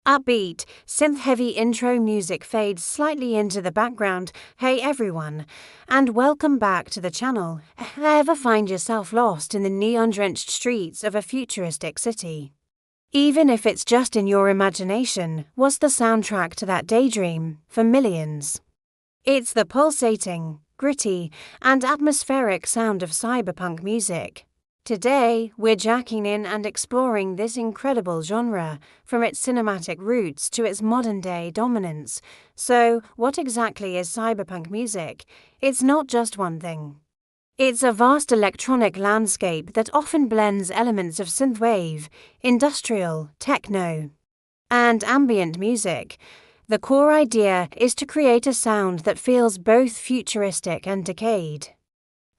Upbeat, synth-heavy intro music fades slightly into the background. Hey everyone, and welcome back to the channel. Ever find yourself lost in the neon-drenched streets of a futuristic city? Even if it's just in your imagination, what's the soundtrack to that daydream for millions? It's the pulsating, gritty, and atmospheric sound of cyberpunk music. Today, we're jacking in and exploring this incredible genre, from its cinematic roots to its modern-day dominance. So, what exactly is cyberpunk music? It's not just one thing. It's a vast electronic landscape that often blends elements of synthwave, industrial, techno, and ambient music. The core idea is to create a sound that feels both futuristic and decayed,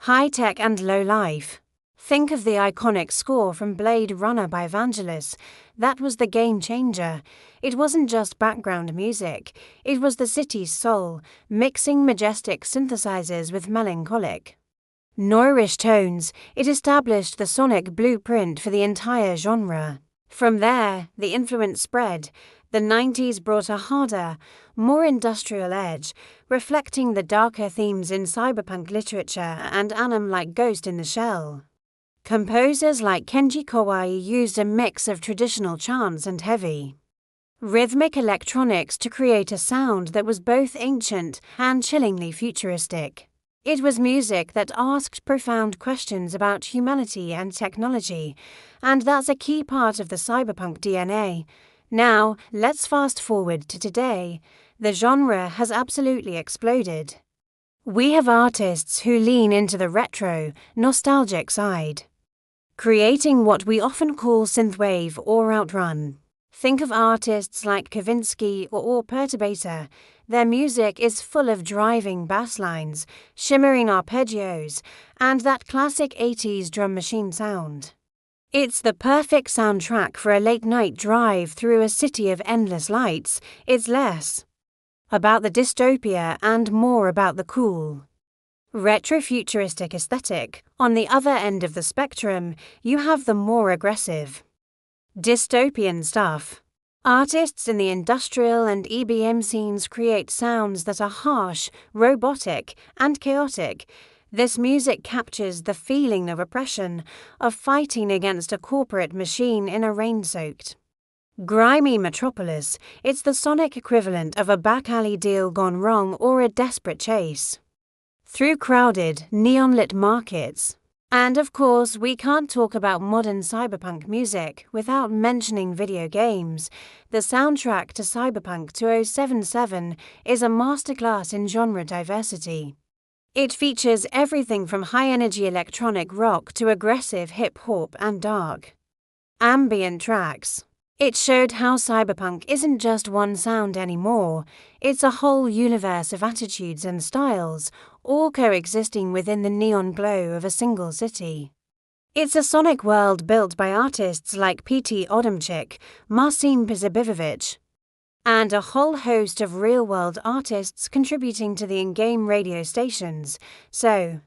high-tech and low-life. Think of the iconic score from Blade Runner by Vangelis. That was the game changer. It wasn't just background music, it was the city's soul, mixing majestic synthesizers with melancholic, noirish tones. It established the sonic blueprint for the entire genre. From there, the influence spread. The 90s brought a harder, more industrial edge, reflecting the darker themes in cyberpunk literature and anime like Ghost in the Shell. Composers like Kenji Kawai used a mix of traditional chants and heavy, rhythmic electronics to create a sound that was both ancient and chillingly futuristic. It was music that asked profound questions about humanity and technology, and that's a key part of the cyberpunk DNA. Now, let's fast forward to today. The genre has absolutely exploded. We have artists who lean into the retro, nostalgic side, creating what we often call synthwave or outrun. Think of artists like Kavinsky or Perturbator. Their music is full of driving bass lines, shimmering arpeggios, and that classic 80s drum machine sound. It's the perfect soundtrack for a late-night drive through a city of endless lights. It's less about the dystopia and more about the cool, retrofuturistic aesthetic. On the other end of the spectrum, you have the more aggressive, dystopian stuff. Artists in the industrial and EBM scenes create sounds that are harsh, robotic, and chaotic. This music captures the feeling of oppression, of fighting against a corporate machine in a rain-soaked, grimy metropolis. It's the sonic equivalent of a back-alley deal gone wrong or a desperate chase through crowded, neon-lit markets. And of course, we can't talk about modern cyberpunk music without mentioning video games. The soundtrack to Cyberpunk 2077 is a masterclass in genre diversity. It features everything from high-energy electronic rock to aggressive hip-hop and dark, ambient tracks. It showed how cyberpunk isn't just one sound anymore. It's a whole universe of attitudes and styles, all coexisting within the neon glow of a single city. It's a sonic world built by artists like P.T. Odemchik, Marcin Pizabivovic, and a whole host of real-world artists contributing to the in-game radio stations. So,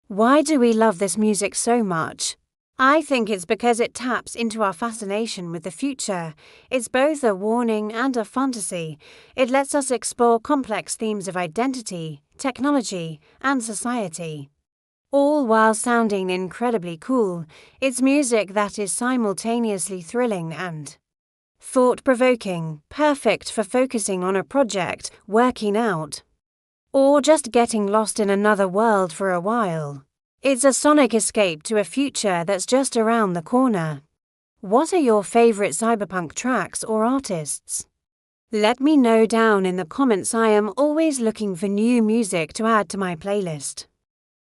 why do we love this music so much? I think it's because it taps into our fascination with the future. It's both a warning and a fantasy. It lets us explore complex themes of identity, technology, and society, all while sounding incredibly cool. It's music that is simultaneously thrilling and thought-provoking, perfect for focusing on a project, working out, or just getting lost in another world for a while. It's a sonic escape to a future that's just around the corner. What are your favorite cyberpunk tracks or artists? Let me know down in the comments. I am always looking for new music to add to my playlist.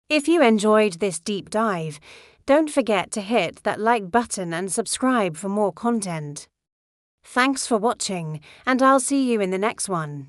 If you enjoyed this deep dive, don't forget to hit that like button and subscribe for more content. Thanks for watching, and I'll see you in the next one.